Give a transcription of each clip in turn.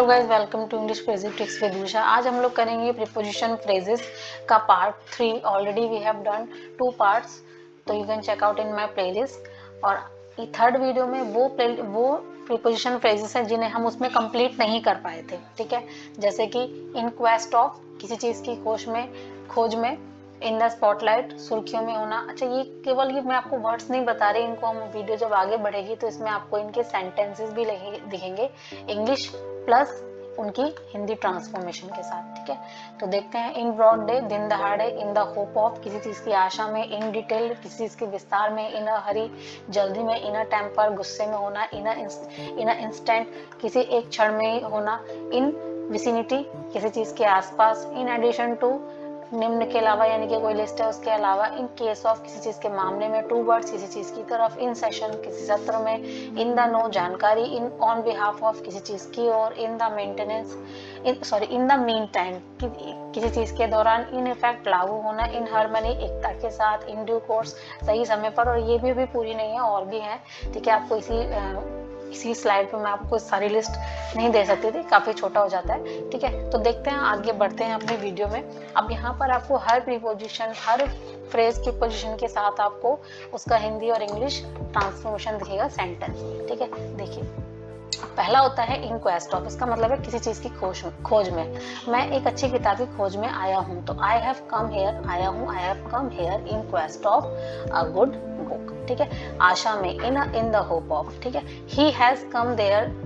Guys, welcome to English phrases tricks with Usha. आज हम लोग करेंगे प्रीपोजिशन फ्रेजेस का part 3। Already we have done 2 parts, तो you can check out in my playlist. और third video में वो प्रीपोजिशन फ्रेजेस हैं जिन्हें हम उसमें कंप्लीट नहीं कर पाए थे, ठीक है। जैसे कि इन क्वेस्ट ऑफ, किसी चीज़ की खोज में, इन द स्पॉटलाइट, सुर्खियों में होना। अच्छा, ये केवल मैं आपको वर्ड्स नहीं बता रही, इनको हम वीडियो जब आगे बढ़ेगी तो इसमें आपको इनके सेंटेंसेस भी दिखेंगे इंग्लिश प्लस उनकी हिंदी ट्रांसफॉर्मेशन के साथ, ठीक है। तो देखते हैं। इन ब्रॉड डे, दिन दहाड़े, इन द होप ऑफ, किसी चीज की आशा में, इन डिटेल, किसी चीज के विस्तार में, इन अ हरी, जल्दी में, इन अ टेम्पर, गुस्से में होना, इन अ इंस्टेंट, किसी एक क्षण में होना, इन विसिनिटी, किसी चीज के आसपास, इन एडिशन टू, निम्न के अलावा, यानी कि कोई लिस्ट है उसके अलावा, इन केस ऑफ, किसी चीज के मामले में, टूवर्ड्स, किसी चीज की तरफ, इन सेशन, किसी सत्र में, इन द नो, जानकारी, इन ऑन बिहाफ ऑफ, किसी चीज की ओर, in the maintenance, in the meantime, किसी चीज के दौरान, इन इफेक्ट, लागू होना, इन हार्मनी, एकता के साथ, इन ड्यू कोर्स, सही समय पर। और ये भी पूरी नहीं है, और भी है, ठीक है। आपको इसी स्लाइड पे मैं आपको सारी लिस्ट नहीं दे सकती थी, काफी छोटा हो जाता है, ठीक है। तो देखते हैं, आगे बढ़ते हैं अपने वीडियो में। अब यहाँ पर आपको हर प्रीपोजिशन, हर फ्रेज की पोजीशन के साथ आपको उसका हिंदी और इंग्लिश ट्रांसफॉर्मेशन दिखेगा सेंटेंस में, ठीक है। देखिए, पहला होता है इन क्वेस्ट ऑफ। इसका मतलब है किसी चीज की खोज में। मैं एक अच्छी किताब की खोज में आया हूँ, तो आई हैव कम हेयर, आया हूँ, I have come here in quest of a good book, ठीक है। आशा में, इन द होप ऑफ, ठीक है। He has come there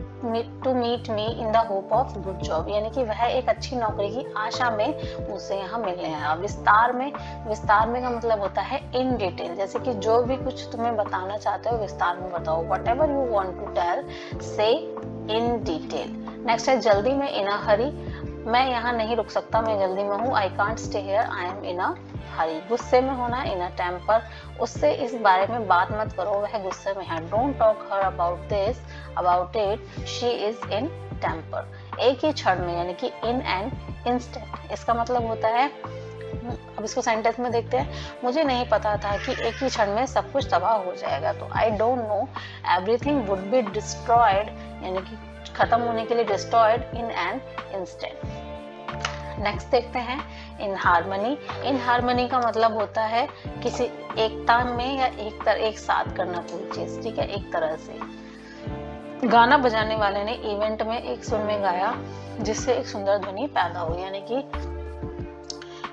to meet me in the hope of good job, यानी कि वह एक अच्छी नौकरी की आशा में मुझसे यहाँ मिलने आया। विस्तार में का मतलब होता है इन डिटेल, जैसे कि जो भी कुछ तुम्हें बताना चाहते हो विस्तार में बताओ। Whatever you want to tell, say in detail. Next है जल्दी में, इन अ हरी, मैं यहाँ नहीं रुक सकता, मैं जल्दी में हूँ। I can't stay here, I am in a hurry. गुस्से में होना, इन अ टेम्पर, उससे इस बारे में बात मत करो, वह गुस्से में है। Don't talk her about it, she is in temper. एक ही क्षण में, यानी कि इन एन इंस्टेंट। इसका मतलब होता है, अब इसको सेंटेंस में देखते हैं। मुझे नहीं पता था कि एक ही क्षण में सब कुछ तबाह हो जाएगा, तो I don't know everything would be destroyed, यानी कि खत्म होने के लिए, destroyed in an instant. Next देखते हैं इन हार्मनी। इन हार्मनी का मतलब होता है किसी एकता में, या एक साथ करना कोई चीज, ठीक है, एक तरह से। गाना बजाने वाले ने इवेंट में एक सुर में गाया, जिससे एक सुंदर ध्वनि पैदा हुई,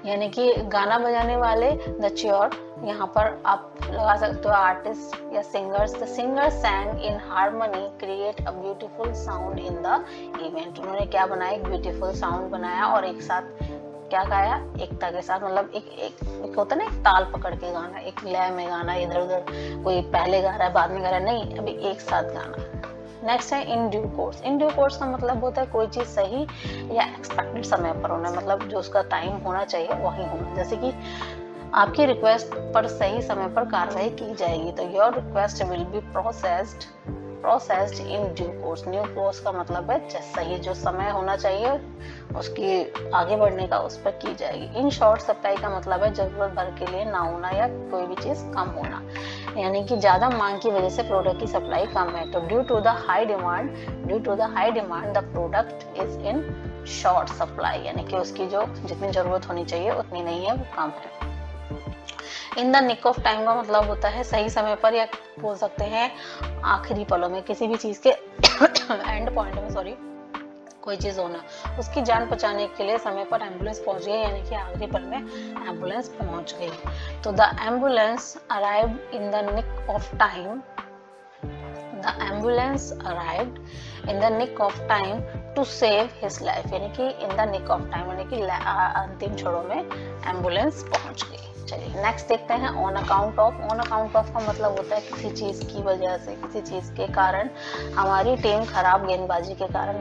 यानी कि गाना बजाने वाले, द च्योर, यहाँ पर आप लगा सकते हो आर्टिस्ट या singers. The singer सैंग in harmony create a beautiful sound in the event. उन्होंने क्या बनाया, एक ब्यूटीफुल साउंड बनाया और एक साथ क्या गाया, एकता के साथ। मतलब एक होता है ना, एक ताल पकड़ के गाना, एक लय में गाना, इधर उधर कोई पहले गा रहा है बाद में गा रहा है, नहीं, अभी एक साथ गाना। नेक्स्ट है in due course. In due course का मतलब होता है कोई चीज सही या एक्सपेक्टेड समय पर होना, मतलब जो उसका टाइम होना चाहिए वही होना। जैसे कि आपकी रिक्वेस्ट पर सही समय पर कार्रवाई की जाएगी, तो your request will be processed in due course. Due course का मतलब है सही, जो समय होना चाहिए उसकी आगे बढ़ने का, उस पर की जाएगी। इन शॉर्ट सप्लाई का मतलब है जरूरत भर के लिए ना होना या कोई भी चीज कम होना, यानी कि ज्यादा मांग की वजह से प्रोडक्ट की सप्लाई कम है, तो due to the high demand the product is in short supply, यानी कि उसकी जो जितनी जरूरत होनी चाहिए उतनी नहीं है, वो कम है। In the nick of time का मतलब होता है सही समय पर, या बोल सकते हैं आखिरी पलों में, किसी भी चीज के एंड पॉइंट में, कोई चीज होना, उसकी जान बचाने के लिए समय पर एम्बुलेंस पहुंच गई, यानी कि आखिरी पल में एम्बुलेंस पहुंच गई। तो the ambulance arrived in the nick of time, in the nick of time to save his life, यानी कि in the nick of time, यानी कि अंतिम क्षणों में एम्बुलेंस पहुंच गई। चलिए नेक्स्ट देखते हैं on account of. On account of का मतलब होता है किसी चीज की वजह से, किसी चीज के कारण हमारी टीम खराब गेंदबाजी के कारण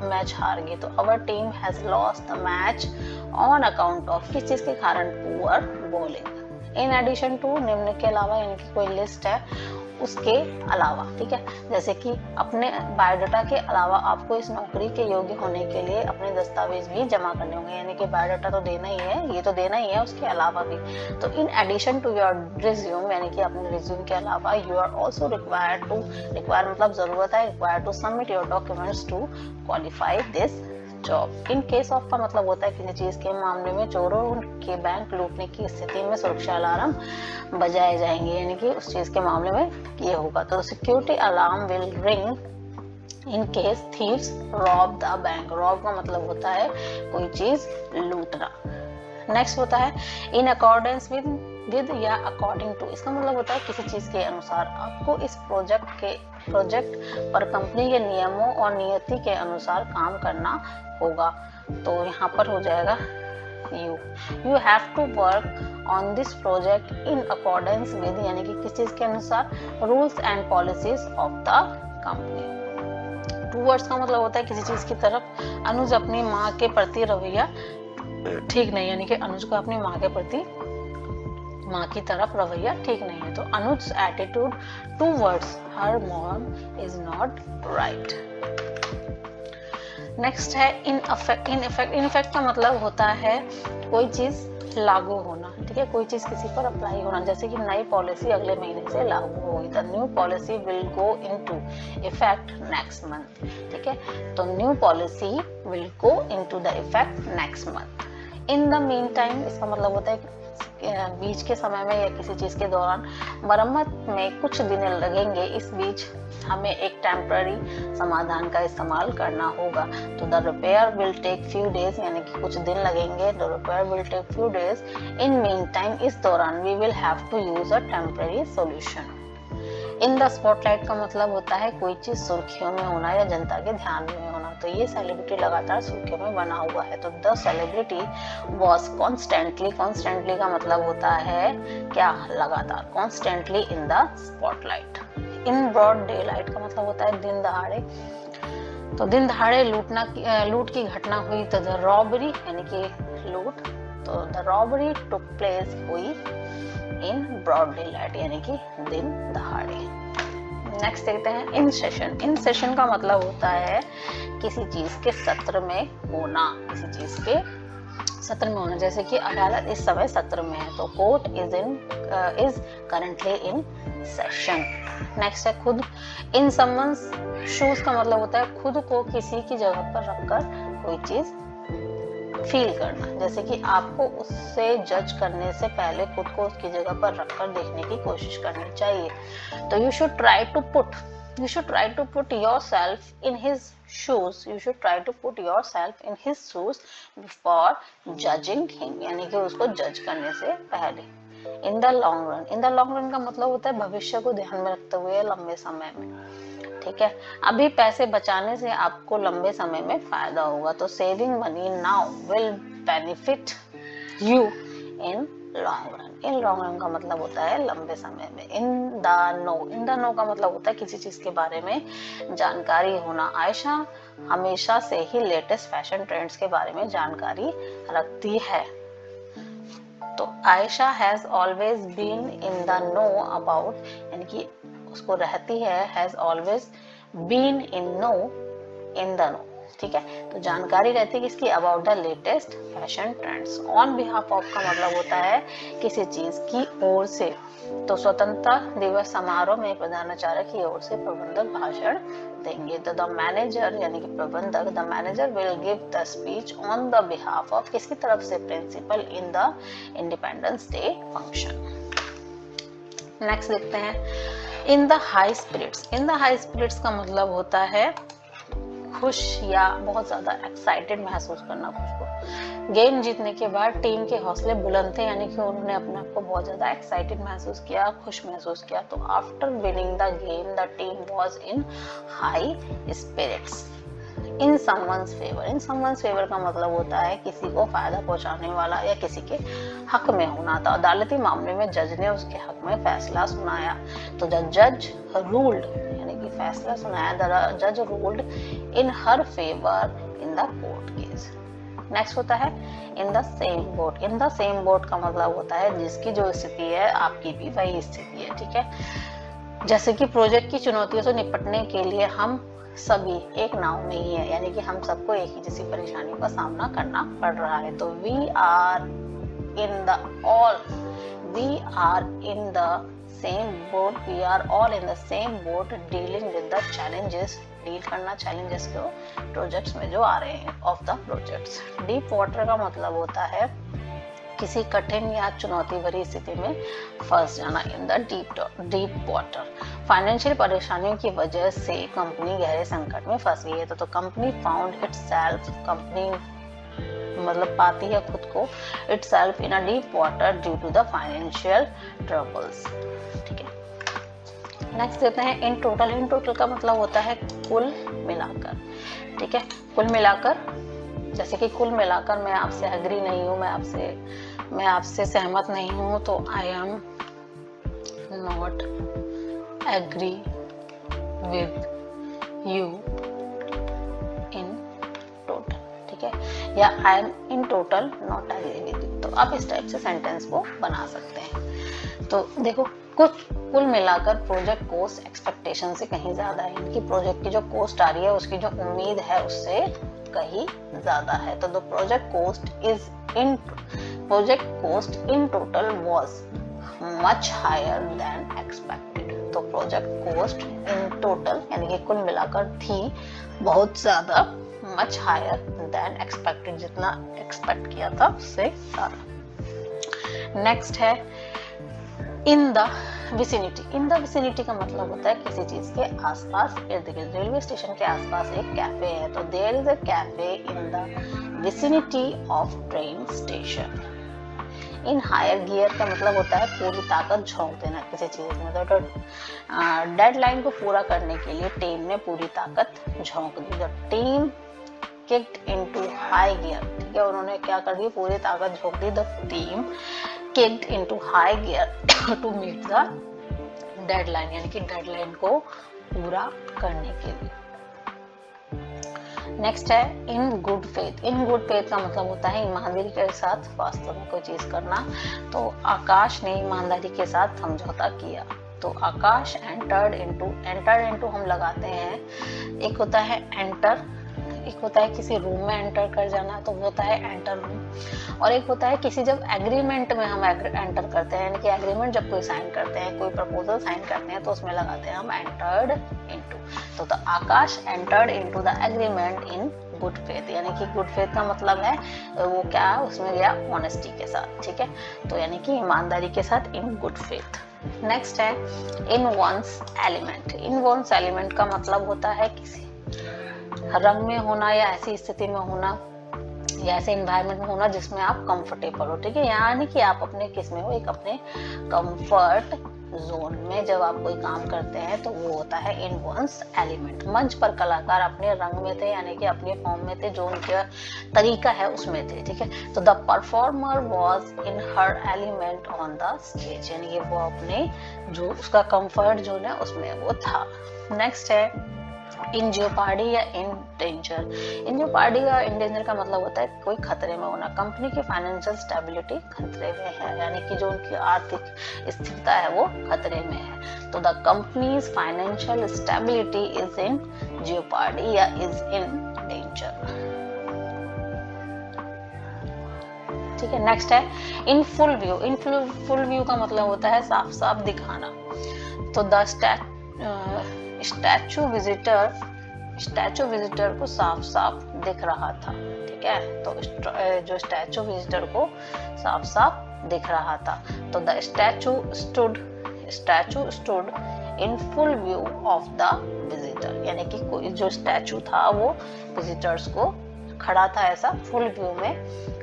मैच हार गई, तो our team has lost the match on account of, किस चीज के कारण, poor bowling. In addition to, निम्न के अलावा, यानी कि कोई लिस्ट है, उसके अलावा, ठीक है। जैसे कि अपने बायोडाटा के अलावा आपको इस नौकरी के योग्य होने के लिए अपने दस्तावेज भी जमा करने होंगे, यानी कि बायोडाटा तो देना ही है, ये तो देना ही है, उसके अलावा भी। तो in addition to your resume, यानी कि अपने रिज्यूम के अलावा यू आर ऑल्सो रिक्वायर्ड मतलब जरूरत है, required to submit your documents to qualify this job. In case of का मतलब होता है किसी चीज के मामले में चोरों के बैंक लूटने की स्थिति में सुरक्षा अलार्म बजाए जाएंगे, यानी कि उस चीज के मामले में ये होगा। तो security alarm will ring in case thieves rob the bank. Rob का मतलब होता है कोई चीज लूटना। नेक्स्ट होता है इन अकॉर्डेंस विद या अकॉर्डिंग टू। इसका मतलब होता है किसी चीज के अनुसार। आपको इस प्रोजेक्ट पर कंपनी के नियमों और नियति के अनुसार काम करना होगा। तो यहाँ पर हो जाएगा you have to work on this project in accordance with, यानी कि किस चीज के अनुसार, rules and policies of the company. Towards का मतलब होता है किसी चीज की तरफ। अनुज अपनी माँ के प्रति रवैया ठीक नहीं, यानी कि अनुज का अपनी माँ के प्रति, माँ की तरफ रवैया ठीक नहीं है। तो Anuj attitude towards her mom is not right. Next है इन इफेक्ट का मतलब होता है कोई चीज लागू होना, ठीक है, कोई चीज किसी पर अप्लाई होना। जैसे कि नई पॉलिसी अगले महीने से लागू होगी। The new policy will go into effect next month, ठीक है। तो new policy will go into the effect next month. In the mean time इसका मतलब होता है बीच के समय में या किसी चीज के दौरान मरम्मत में कुछ दिन लगेंगे, इस बीच हमें एक टेम्पररी समाधान का इस्तेमाल करना होगा। तो the repair will take few days, यानी कि कुछ दिन लगेंगे। The repair will take few days. In mean time इस दौरान we will have to use a temporary solution. In the spotlight का मतलब होता है कोई चीज सुर्खियों में होना या जनता के ध्यान में होना। तो ये सेलिब्रिटी लगातार सुर्खियों में बना हुआ है। तो द सेलिब्रिटी वॉज कॉन्स्टेंटली का मतलब होता है क्या, लगातार, constantly in the spotlight. In broad daylight का मतलब होता है दिन दहाड़े। तो दिन दहाड़े लूट की घटना हुई। तो द रॉबरी, यानी कि लूट, तो द रॉबरी टुक प्लेस हुई इन ब्रॉड डे लाइट, यानी कि दिन दहाड़े। नेक्स्ट देखते हैं इन सेशन। इन सेशन का मतलब होता है किसी चीज के सत्र में होना, किसी चीज के सत्र में होना। जैसे कि अदालत इस समय सत्र में है, तो court is currently in session. Next है खुद। इन समन्स शूज का मतलब होता है खुद को किसी की जगह पर रखकर कोई चीज फील करना। जैसे कि आपको उससे जज करने से पहले खुद को उसकी जगह पर रखकर देखने की कोशिश करनी चाहिए। तो you should try to put yourself in his shoes. You should try to put yourself in his shoes before judging him, यानी कि उसको जज करने से पहले। In the long run का मतलब होता है भविष्य को ध्यान में रखते हुए लंबे समय में, ठीक है। अभी पैसे बचाने से आपको लंबे समय में फायदा होगा। तो saving money now will benefit you in long run. In long run का मतलब होता है लंबे समय में। इन द नो का मतलब होता है किसी चीज के बारे में जानकारी होना। आयशा हमेशा से ही लेटेस्ट फैशन ट्रेंड्स के बारे में जानकारी रखती है। तो Ayesha has always been in the know about, यानी कि उसको रहती है, has always been in the know, ठीक है। तो जानकारी रहती है किसकी, about the latest fashion trends. On behalf of का मतलब होता है किसी चीज की ओर से। तो स्वतंत्रता दिवस समारोह में प्रधानाचार्य की ओर से प्रबंधक भाषण देंगे। तो द मैनेजर, यानी कि प्रबंधक, the manager will give the speech on the behalf of किसकी तरफ से, principal, in the Independence Day function. Next देखते हैं in the high spirits. In the high spirits का मतलब होता है खुश या बहुत ज्यादा एक्साइटेड महसूस करना खुद को। गेम जीतने के बाद टीम के हौसले बुलंद थे, यानी कि उन्होंने अपने आप को बहुत ज्यादा एक्साइटेड महसूस किया, खुश महसूस किया। तो after winning the game the team was in high spirits. In someone's favour. In someone's favour का मतलब होता है किसी को फायदा पहुंचाने वाला या किसी के हक में होना। तो अदालती मामले में जज ने उसके हक में फैसला सुनाया। तो द जज रूल्ड, यानी कि फैसला सुनाया, द जज ruled in her favour in the court case. Next होता है in the same boat. In the same boat का मतलब होता है जिसकी जो स्थिति है आपकी भी वही स्थिति है, ठीक है। जैसे कि प्रोजेक्ट की चुनौतियों से निपटने के लिए हम सभी एक नाव में ही है, यानी कि हम सबको एक ही जैसी परेशानियों का सामना करना पड़ रहा है। तो we are in the same boat, we are all in the same boat dealing with the challenges, deal करना चैलेंजेस को प्रोजेक्ट्स में जो आ रहे हैं of the projects. Deep water का मतलब होता है किसी कठिन या चुनौती भरी स्थिति में फंस जाना, in the deep water. Financial परेशानियों की वजह से कंपनी गहरे संकट में फंस गई है। तो कंपनी फाउंड इटसेल्फ, कंपनी मतलब पाती है खुद को itself in a deep water due to the financial troubles. ठीक है, नेक्स्ट देते हैं इन टोटल। इन टोटल का मतलब होता है कुल मिलाकर। ठीक है, कुल मिलाकर, जैसे कि कुल मिलाकर मैं आपसे एग्री नहीं हूँ, मैं आपसे सहमत नहीं हूँ, तो I am not agree with you in total. ठीक है, या I am in total not agree with you. तो आप इस टाइप से सेंटेंस को बना सकते हैं। तो देखो, कुल मिलाकर प्रोजेक्ट कोस्ट एक्सपेक्टेशन से कहीं ज्यादा है, इनकी प्रोजेक्ट की जो कोस्ट आ रही है उसकी जो उम्मीद है उससे कहीं ज्यादा है। तो the project cost in total was much higher than expected. तो प्रोजेक्ट कोस्ट इन टोटल यानी कि कुल मिलाकर थी बहुत ज्यादा, मच हायर देन एक्सपेक्टेड, जितना एक्सपेक्ट किया था उससे ज्यादा। नेक्स्ट है in the vicinity. In the vicinity का मतलब होता है किसी चीज के आसपास, इर्द गिर्द। रेलवे स्टेशन के आसपास एक कैफे है, तो there is a cafe in the vicinity of train station. In higher gear का मतलब होता है पूरी ताकत झोंक देना किसी चीज में। तो डेडलाइन को पूरा करने के लिए टीम ने पूरी ताकत झोंक दी। The team kicked into high gear. ठीक है, उन्होंने क्या कर दी, पूरी ताकत झोंक दी। द टीम kicked into high gear to meet the deadline, यानी कि डेडलाइन को पूरा करने के लिए। नेक्स्ट है in good faith. In good faith का मतलब होता है ईमानदारी के साथ वास्तव में कोई चीज करना। तो आकाश ने ईमानदारी के साथ समझौता किया। तो आकाश एंटर्ड इनटू हम लगाते हैं, एक होता है एंटर, एक होता है किसी रूम में एंटर कर जाना, तो वो होता है एंटर रूम। और एक होता है किसी जब एग्रीमेंट में हम एंटर करते हैं, यानी कि एग्रीमेंट जब कोई साइन करते हैं, कोई प्रपोजल साइन करते हैं, तो उसमें लगाते हैं हम एंटर्ड इनटू। तो the Akash entered into the agreement in good faith, यानी कि गुड फेथ का मतलब है वो क्या, उसमें गया ऑनेस्टी के साथ। ठीक है, तो यानी कि ईमानदारी के साथ इन गुड फेथ। नेक्स्ट है इन वंस एलिमेंट। इन वंस एलिमेंट का मतलब होता है किसी रंग में होना या ऐसी स्थिति में होना या ऐसे एनवायरनमेंट में होना जिसमें आप कंफर्टेबल हो। ठीक है, यानी कि आप अपने किस में हो, एक अपने कंफर्ट जोन में जब आप कोई काम करते हैं तो वो होता है इन वंस एलिमेंट। मंच पर कलाकार अपने रंग में थे, यानी कि अपने फॉर्म में थे, जो उनका तरीका है उसमें थे। ठीक है, तो the performer was in her element on the stage, यानी कि वो अपने जो उसका कंफर्ट जोन है उसमें वो था। नेक्स्ट है इन जियोपार्डी या इन डेंजर। इन जियोपार्डी या इन डेंजर का मतलब होता है कोई खतरे में होना। कंपनी की फाइनेंशियल स्टेबिलिटी खतरे में है, यानी कि जो उनकी आर्थिक स्थिरता है वो खतरे में है। तो the companies financial stability is in jeopardy या इज इन डेंजर। ठीक है, नेक्स्ट है in full view. In full view का मतलब होता है साफ साफ दिखाना। तो द स्टैचू विजिटर को साफ साफ दिख रहा था। ठीक है, तो जो स्टैचू विजिटर को साफ साफ दिख रहा था। तो the statue stood in full view of the visitor, यानी कि कोई जो स्टैचू था वो विजिटर्स को खड़ा था ऐसा फुल व्यू में,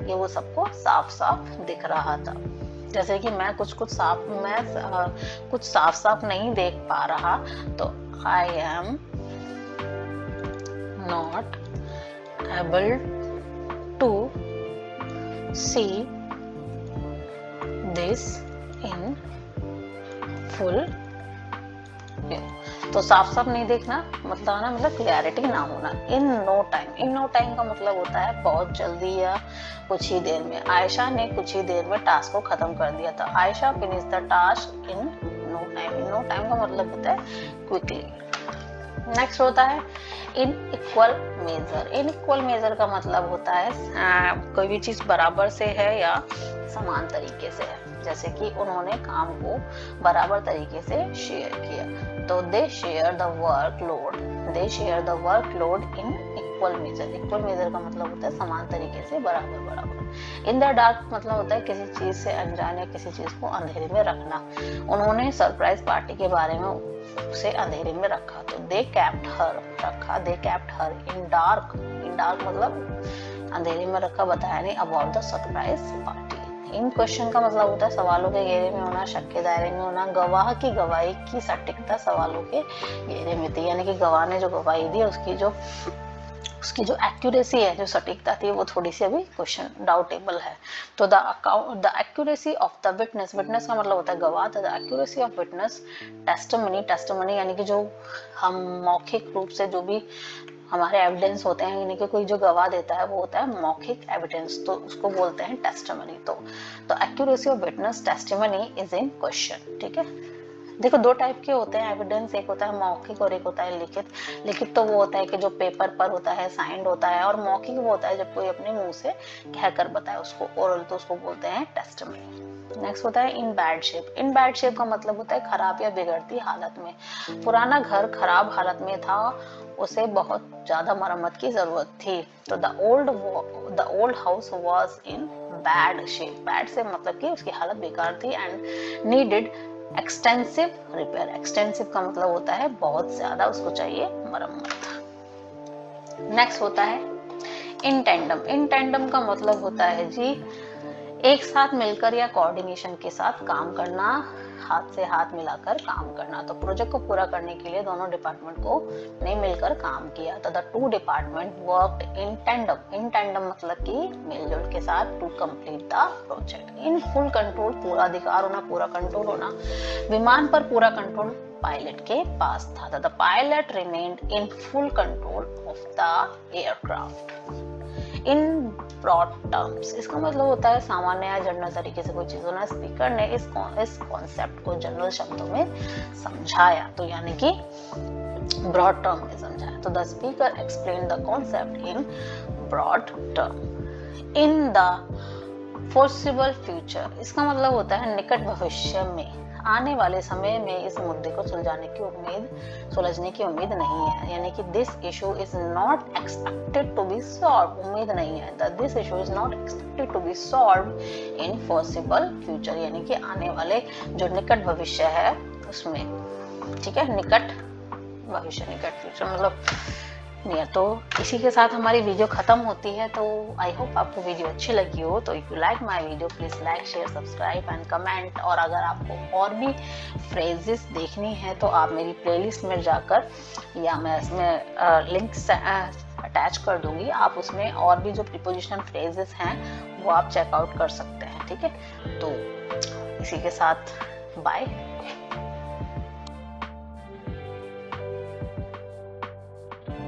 ये वो सबको साफ साफ दिख रहा था। जैसे कि मैं कुछ साफ साफ नहीं देख पा रहा, तो I am not able to see this in full view। तो साफ साफ नहीं देखना मतलब क्लियरिटी ना होना। इन नो टाइम का मतलब होता है बहुत जल्दी या कुछ ही देर में। आयशा ने कुछ ही देर में टास्क को खत्म कर दिया था। Ayesha finish the task in no no time. In no time का मतलब होता है क्विकली। नेक्स्ट होता है इनइक्वल मेजर। इनइक्वल मेजर का मतलब होता है कोई भी चीज बराबर से है या समान तरीके से है। जैसे कि उन्होंने काम को बराबर तरीके से शेयर किया, तो they share the workload. They share the workload in equal measure. Equal measure का मतलब होता है समान तरीके से, बराबर बराबर। इन द डार्क मतलब होता है किसी चीज से अनजान या किसी चीज को अंधेरे में रखना। उन्होंने सरप्राइज पार्टी के बारे में उसे अंधेरे में रखा, तो दे कैप्ट हर रखा। दे कैप्ट हर इन डार्क। इन डार्क मतलब अंधेरे में रखा, बताया नहीं, about the surprise party. In question का मतलब होता है सवालों के घेरे में होना, शक के दायरे में होना। गवाह की गवाही की सटीकता सवालों के घेरे में थी, यानी कि गवाह ने जो गवाही दी उसकी जो एक्यूरेसी है, जो सटीकता थी, वो थोड़ी सी अभी क्वेश्चन डाउटेबल है। तो the accuracy of the witness. Witness का मतलब होता है गवाह। The accuracy of witness testimony. Testimony यानी कि जो हम मौखिक रूप से जो भी हमारे एविडेंस होते हैं, यानी कि कोई जो गवाह देता है वो होता है मौखिक एविडेंस, तो उसको बोलते हैं टेस्टिमनी। तो accuracy of witness testimony is in question. ठीक है, देखो दो टाइप के होते हैं एविडेंस, एक होता है मौखिक और एक होता है लिखित। लिखित तो वो होता है कि जो पेपर पर होता है, साइंड होता है, और मौखिक वो होता है जब कोई अपने मुंह से कहकर बताए उसको, ओरल, तो उसको बोलते हैं टेस्टिमनी। नेक्स्ट होता है in bad shape. In bad shape का मतलब होता है खराब या बिगड़ती हालत में। पुराना घर खराब हालत में था, उसे बहुत ज्यादा मरम्मत की जरूरत थी। तो the old house was in bad shape. Bad से मतलब कि उसकी हालत बेकार थी, and needed extensive repair. Extensive का मतलब होता है बहुत ज्यादा उसको चाहिए मरम्मत। नेक्स्ट होता है इन टेंडम। इन टेंडम का मतलब होता है जी एक साथ मिलकर या कोऑर्डिनेशन के साथ काम करना, हाथ से हाथ मिलाकर काम करना। तो प्रोजेक्ट को पूरा करने के लिए दोनों डिपार्टमेंट को ने मिलकर काम किया। तो the two department worked in tandem. In tandem मतलब कि मिलजुल के साथ to complete the project. In full control, पूरा अधिकार होना, पूरा कंट्रोल होना। विमान पर पूरा कंट्रोल पायलट के पास था। The pilot remained in full control of the aircraft. In broad terms, इसका मतलब होता है सामान्य या जनरल तरीके से कोई चीज होना। स्पीकर ने इस कॉन्सेप्ट को जनरल शब्दों में समझाया, तो यानी कि ब्रॉड टर्म में समझाया। तो the speaker explain the concept in broad term. In the foreseeable future, इसका मतलब होता है निकट भविष्य में, आने वाले समय में इस मुद्दे को सुलझने की उम्मीद नहीं है। यानी कि this issue is not expected to be solve. उम्मीद नहीं है। This issue is not expected to be solve in foreseeable future, यानी कि आने वाले जो निकट भविष्य है उसमें। ठीक है, निकट भविष्य, निकट फ्यूचर मतलब नियर। तो इसी के साथ हमारी वीडियो खत्म होती है। तो आई होप आपको वीडियो अच्छी लगी हो। तो if you like my video please like, share, subscribe and comment. और अगर आपको और भी फ्रेजेस देखनी है तो आप मेरी प्लेलिस्ट में जाकर, या मैं इसमें लिंक अटैच कर दूंगी, आप उसमें और भी जो प्रीपोजिशन फ्रेजेस हैं वो आप चेकआउट कर सकते हैं। ठीक है, तो इसी के साथ बाय।